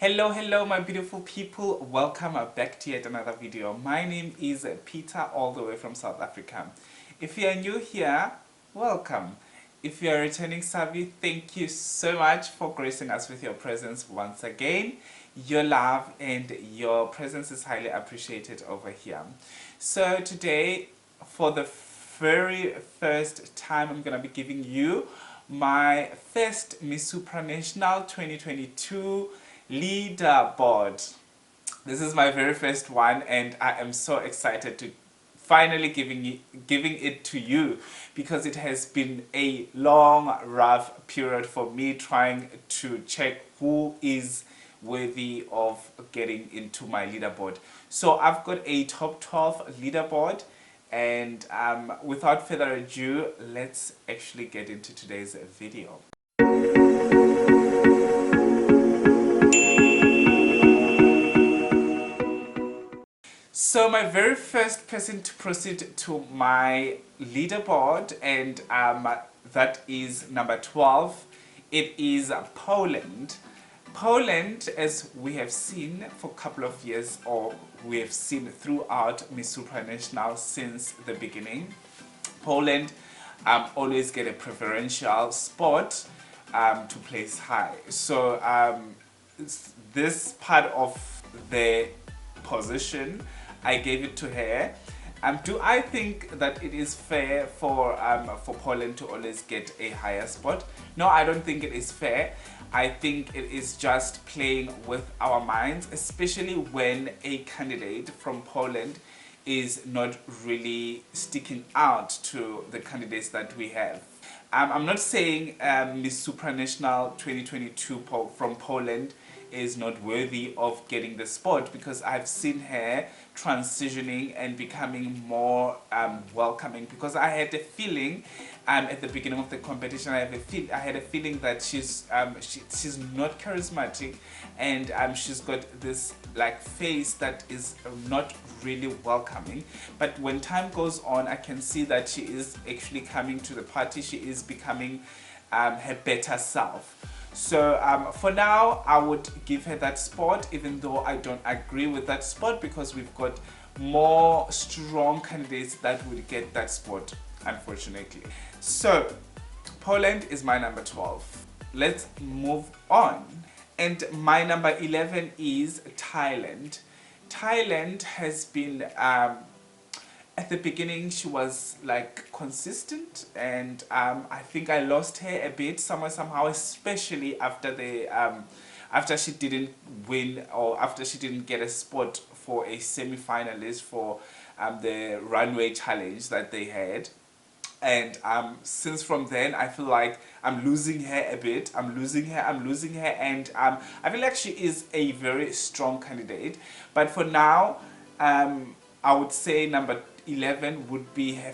Hello my beautiful people, welcome back to yet another video. My name is Peter, all the way from South Africa. If you are new here, welcome. If you are returning savvy, thank you so much for gracing us with your presence once again. Your love and your presence is highly appreciated over here. So today, for the very first time, I'm going to be giving you my first Miss Supranational 2022 Leaderboard. This is my very first one and I am so excited to finally giving it to you, because it has been a long, rough period for me trying to check who is worthy of getting into my leaderboard. So I've got a top 12 leaderboard, and without further ado, let's actually get into today's video. So my very first person to proceed to my leaderboard, and that is number 12. It is Poland. Poland, as we have seen for a couple of years, or we have seen throughout Miss Supranational since the beginning, Poland always get a preferential spot to place high. So this part of the position, I gave it to her. Do I think that it is fair for Poland to always get a higher spot? No, I don't think it is fair. I think it is just playing with our minds, especially when a candidate from Poland is not really sticking out to the candidates that we have. I'm not saying Miss Supranational 2022 from Poland is not worthy of getting the spot, because I've seen her transitioning and becoming more welcoming, because I had a feeling at the beginning of the competition, I had a feeling that she's not charismatic, and she's got this like face that is not really welcoming. But when time goes on, I can see that she is actually coming to the party. She is becoming her better self. So for now, I would give her that spot, even though I don't agree with that spot, because we've got more strong candidates that would get that spot, unfortunately. So Poland is my number 12. Let's move on. And my number 11 is Thailand. Thailand has been at the beginning, she was like consistent, and I think I lost her a bit somehow, especially after the after she didn't win, or after she didn't get a spot for a semi-finalist for the runway challenge that they had. And since from then, I feel like I'm losing her a bit. I'm losing her, and I feel like she is a very strong candidate. But for now, I would say number 11 would be her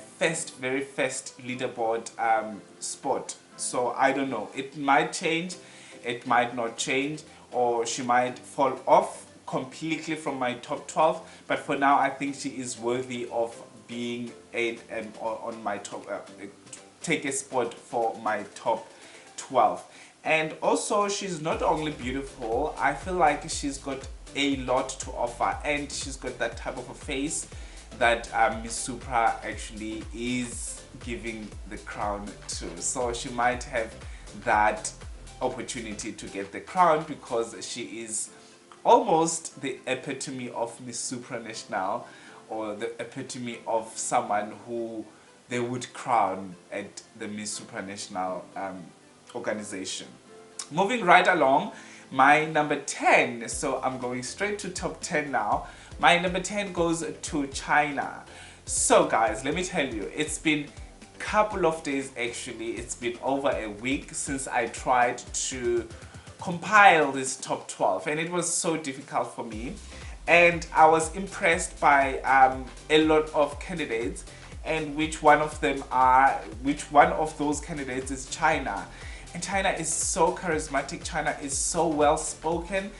very first leaderboard spot. So I don't know, it might change, it might not change, or she might fall off completely from my top 12. But for now, I think she is worthy of being on my top, take a spot for my top 12. And also, she's not only beautiful, I feel like she's got a lot to offer, and she's got that type of a face that Miss Supra actually is giving the crown to. So she might have that opportunity to get the crown, because she is almost the epitome of Miss Supranational, or the epitome of someone who they would crown at the Miss Supranational organization. Moving right along, my number 10, so I'm going straight to top 10 now. My number 10 goes to China. So guys, let me tell you, it's been a couple of days, actually, it's been over a week since I tried to compile this top 12, and it was so difficult for me. And I was impressed by a lot of candidates, and which one of those candidates is China. And China is so charismatic, China is so well spoken,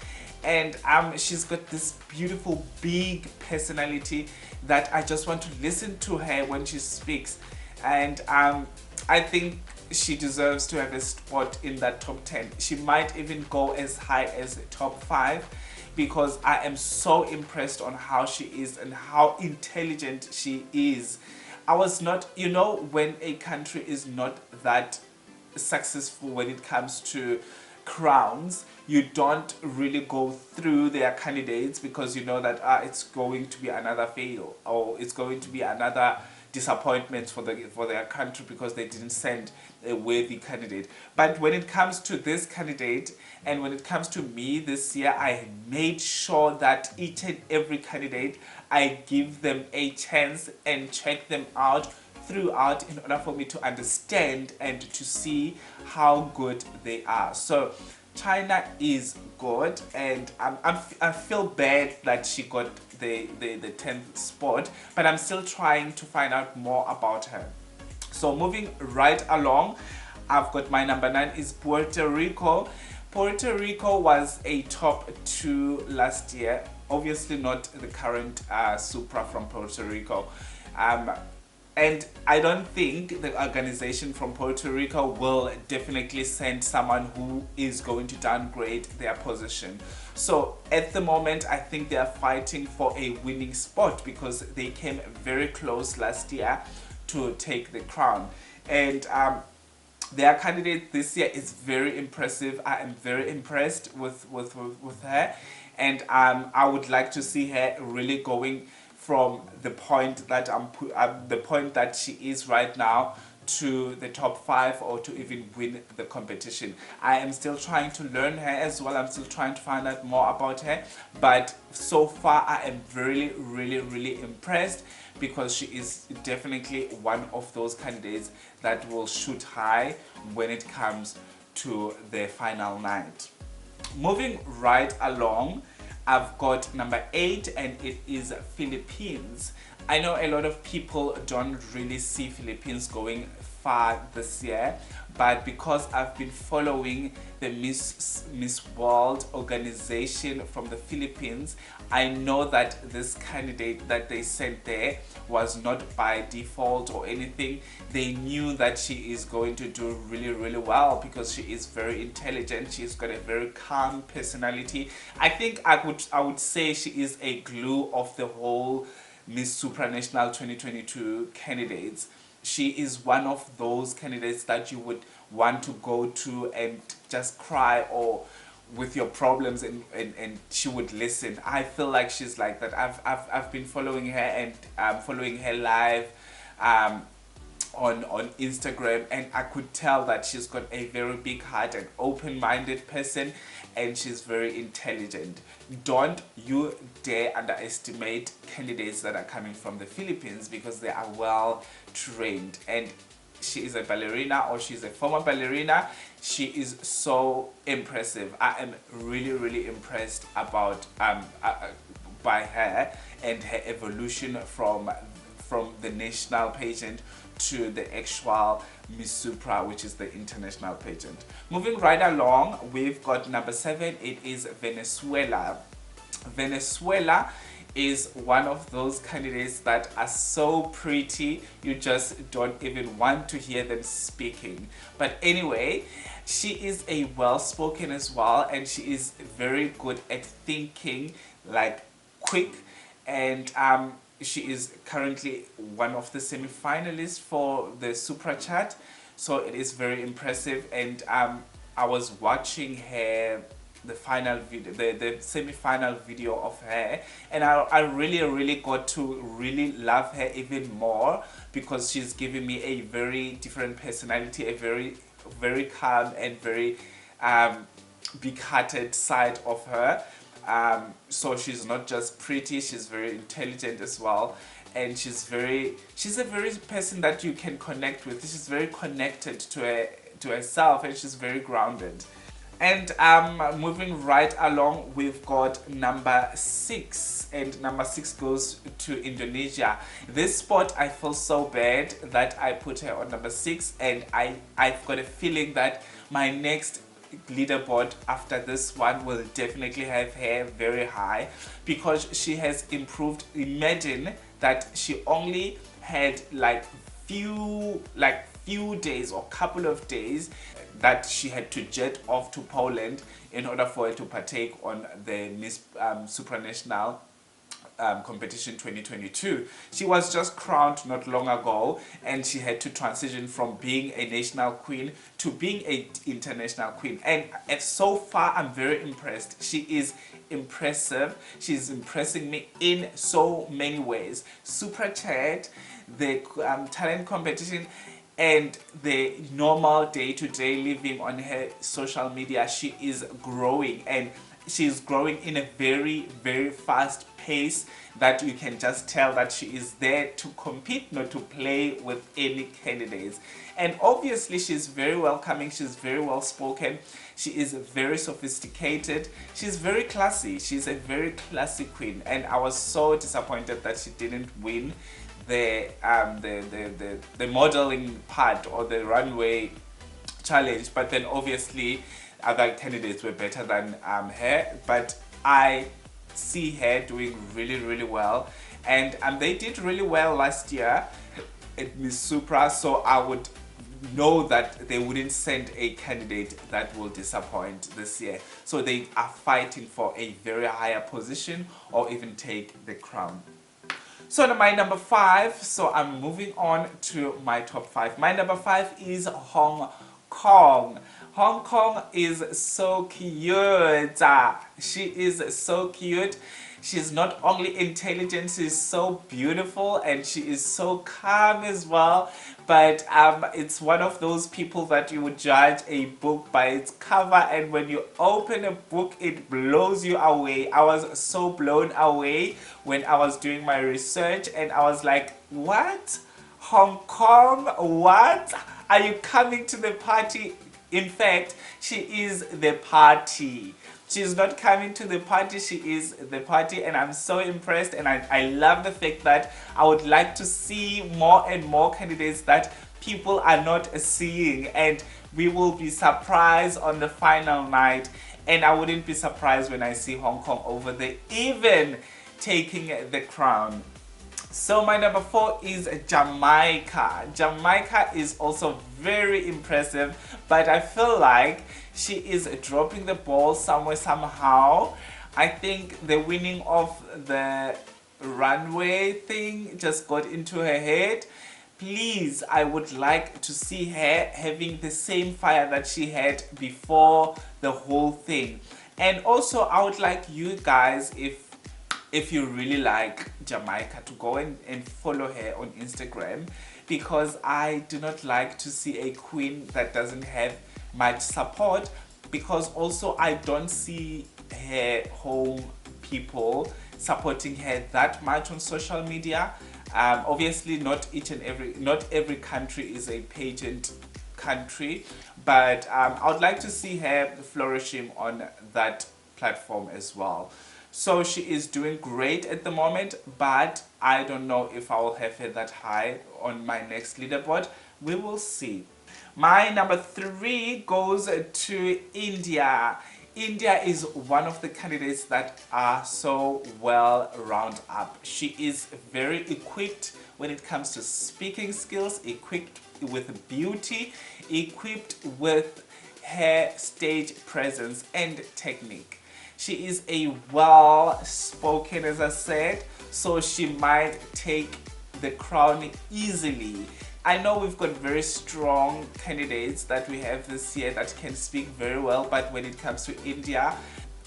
and she's got this beautiful big personality that I just want to listen to her when she speaks. And I think she deserves to have a spot in that top 10. She might even go as high as top 5, because I am so impressed on how she is and how intelligent she is. I was not, you know, when a country is not that successful when it comes to crowns, you don't really go through their candidates, because you know that it's going to be another fail, or it's going to be another disappointment for their country because they didn't send a worthy candidate. But when it comes to this candidate, and when it comes to me this year, I made sure that each and every candidate, I give them a chance and check them out throughout, in order for me to understand and to see how good they are. So China is good, and I feel bad that she got the 10th spot, but I'm still trying to find out more about her. So moving right along, I've got my number 9 is Puerto Rico. Puerto Rico was a top 2 last year, obviously not the current Supra from Puerto Rico. And I don't think the organization from Puerto Rico will definitely send someone who is going to downgrade their position. So at the moment, I think they are fighting for a winning spot, because they came very close last year to take the crown. And their candidate this year is very impressive. I am very impressed with her. And I would like to see her really going from the point that the point that she is right now to the top 5, or to even win the competition. I am still trying to learn her as well. I'm still trying to find out more about her, but so far I am really impressed, because she is definitely one of those candidates that will shoot high when it comes to the final night. Moving right along, I've got number 8, and it is Philippines. I know a lot of people don't really see Philippines going far this year, but because I've been following the Miss World organization from the Philippines, I know that this candidate that they sent there was not by default or anything. They knew that she is going to do really well, because she is very intelligent. She's got a very calm personality. I think I would say she is a glue of the whole Miss Supranational 2022 candidates. She is one of those candidates that you would want to go to and just cry, or with your problems, and she would listen. I feel like she's like that. I've been following her, and following her live on Instagram, and I could tell that she's got a very big heart, an open-minded person, and she's very intelligent. Don't you dare underestimate candidates that are coming from the Philippines, because they are well trained. And she is a ballerina, or she's a former ballerina. She is so impressive. I am really impressed about by her and her evolution from the national pageant to the actual Miss Supra, which is the international pageant. Moving right along, we've got number 7. It is Venezuela. Venezuela is one of those candidates that are so pretty, you just don't even want to hear them speaking. But anyway, she is a well-spoken as well, and she is very good at thinking, like, quick. And she is currently one of the semi-finalists for the Supra chart, so it is very impressive. And I was watching her, the final video, the semi-final video of her, and I really got to really love her even more, because she's giving me a very different personality, a very calm and very big-hearted side of her. So she's not just pretty, she's very intelligent as well, and she's a very person that you can connect with. She's very connected to herself, and she's very grounded. And moving right along, we've got number 6, and number 6 goes to Indonesia. This spot, I feel so bad that I put her on number 6, and I've got a feeling that my next leaderboard after this one will definitely have her very high, because she has improved. Imagine that she only had like few days or couple of days that she had to jet off to Poland in order for her to partake on the Miss Supranational competition 2022. She was just crowned not long ago, and she had to transition from being a national queen to being an international queen. And so far, I'm very impressed. She is impressive. She's impressing me in so many ways. Super Chat, the talent competition, and the normal day-to-day living on her social media, she is growing, and she's growing in a very, very fast pace that you can just tell that she is there to compete, not to play with any candidates. And obviously she's very welcoming, she's very well spoken, she is very sophisticated, she's very classy, she's a very classy queen. And I was so disappointed that she didn't win the modeling part or the runway challenge, but then obviously other candidates were better than her. But I see her doing really, really well, and they did really well last year at Miss Supra, so I would know that they wouldn't send a candidate that will disappoint this year. So they are fighting for a very higher position or even take the crown. So my number 5, so I'm moving on to my top 5. My number 5 is Hong Kong. Hong Kong is so cute. She is so cute. She's not only intelligent, she's so beautiful, and she is so calm as well. But it's one of those people that you would judge a book by its cover, and when you open a book, it blows you away. I was so blown away when I was doing my research, and I was like, what? Hong Kong? What? Are you coming to the party? In fact, she is the party. She's not coming to the party, she is the party, and I'm so impressed, and I love the fact that I would like to see more and more candidates that people are not seeing, and we will be surprised on the final night. And I wouldn't be surprised when I see Hong Kong over there, even taking the crown. So my number 4 is Jamaica. Jamaica is also very impressive, but I feel like she is dropping the ball somewhere, somehow. I think the winning of the runway thing just got into her head. Please, I would like to see her having the same fire that she had before the whole thing. And also, I would like you guys, if you really like Jamaica, to go and follow her on Instagram, because I do not like to see a queen that doesn't have much support, because also I don't see her home people supporting her that much on social media. Obviously not every country is a pageant country, but I would like to see her flourishing on that platform as well. So she is doing great at the moment, but I don't know if I will have her that high on my next leaderboard. We will see. My number 3 goes to India. India is one of the candidates that are so well round up. She is very equipped when it comes to speaking skills, equipped with beauty, equipped with her stage presence and technique. She is a well-spoken, as I said, so she might take the crown easily. I know we've got very strong candidates that we have this year that can speak very well, but when it comes to India,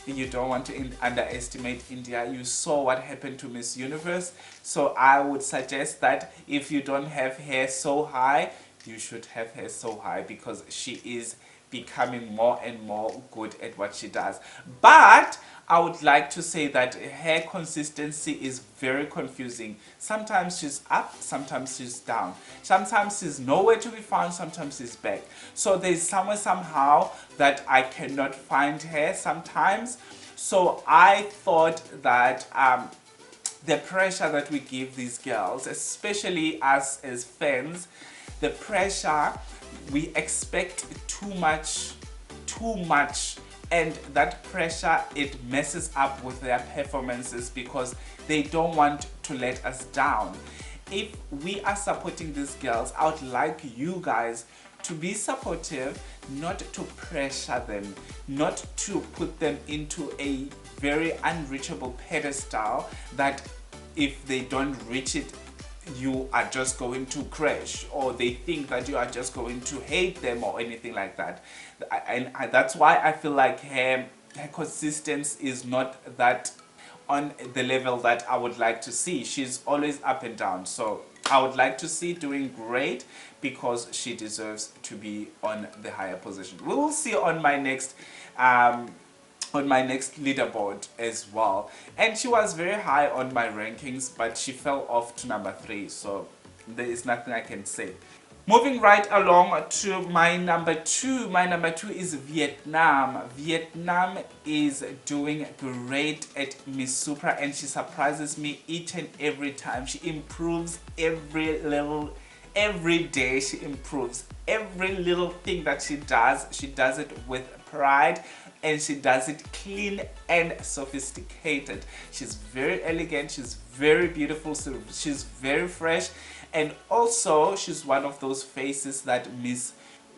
you don't want to underestimate India. You saw what happened to Miss Universe, so I would suggest that if you don't have her so high, you should have her so high, because she is becoming more and more good at what she does. But I would like to say that her consistency is very confusing. Sometimes she's up, sometimes she's down. Sometimes she's nowhere to be found, sometimes she's back. So there's somewhere, somehow, that I cannot find her sometimes. So I thought that the pressure that we give these girls, especially us as fans, the pressure, we expect too much, and that pressure, it messes up with their performances, because they don't want to let us down. if we are supporting these girls, I would like you guys to be supportive, not to pressure them, not to put them into a very unreachable pedestal that if they don't reach it, you are just going to crash, or they think that you are just going to hate them or anything like that. And that's why I feel like her consistency is not that on the level that I would like to see. She's always up and down, so I would like to see doing great because she deserves to be on the higher position. We will see on my next leaderboard as well. And she was very high on my rankings, but she fell off to number 3, so there is nothing I can say. Moving right along to my number 2. My number 2 is Vietnam. Vietnam is doing great at Miss Supra, and she surprises me each and every time. She improves every level. Every day she improves. Every little thing that she does it with pride, and she does it clean and sophisticated. She's very elegant, she's very beautiful, she's very fresh, and also she's one of those faces that Miss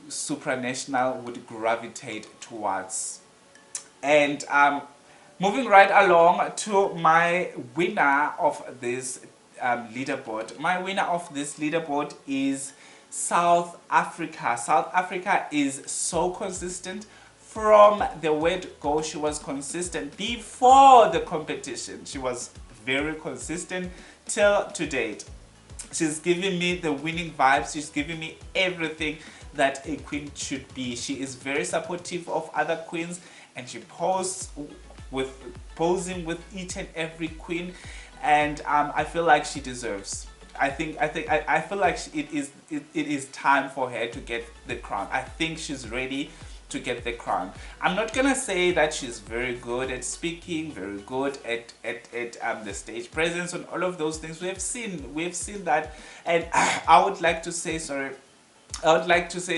Supranational would gravitate towards. And moving right along to my winner of this leaderboard. My winner of this leaderboard is South Africa. South Africa is so consistent. From the word go, she was consistent before the competition. She was very consistent till to date. She's giving me the winning vibes. She's giving me everything that a queen should be. She is very supportive of other queens, and she posing with each and every queen, and I feel like she deserves. I feel like it is time for her to get the crown. I think she's ready to get the crown. I'm not gonna say that she's very good at speaking, very good at the stage presence and all of those things. We've seen that, and I would like to say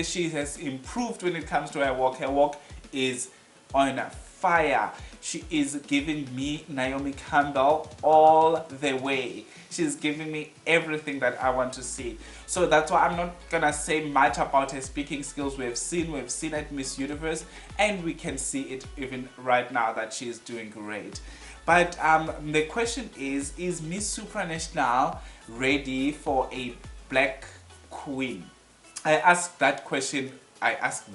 she has improved when it comes to her walk. Her walk is on fire. She is giving me Naomi Campbell all the way. She's giving me everything that I want to see. So that's why I'm not gonna say much about her speaking skills. We've seen at Miss Universe, and we can see it even right now that she is doing great. But the question is Miss Supranational ready for a black queen? I asked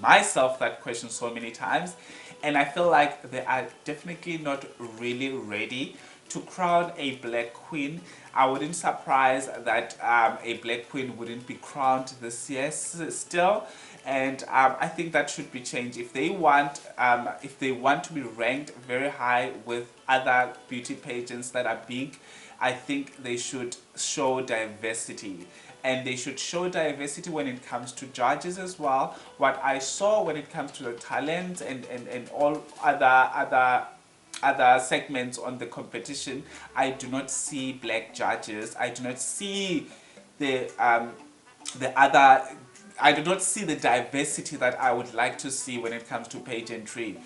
myself that question so many times, and I feel like they are definitely not really ready to crown a black queen. I wouldn't surprise that a black queen wouldn't be crowned this year still, and I think that should be changed. If they want to be ranked very high with other beauty pageants that are big, I think they should show diversity. And they should show diversity when it comes to judges as well. What I saw when it comes to the talent and all other segments on the competition, I do not see black judges. I do not see I do not see the diversity that I would like to see when it comes to pageantry.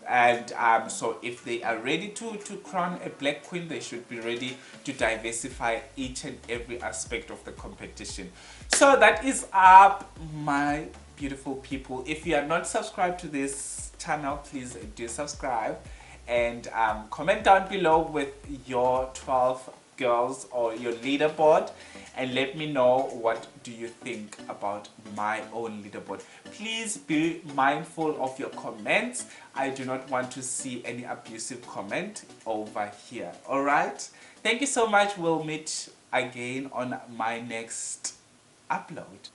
And so if they are ready to crown a black queen, they should be ready to diversify each and every aspect of the competition. So that is up, my beautiful people. If you are not subscribed to this channel, please do subscribe, and comment down below with your 12 girls or your leaderboard, and let me know what do you think about my own leaderboard. Please be mindful of your comments. I do not want to see any abusive comment over here. All right, thank you so much. We'll meet again on my next upload.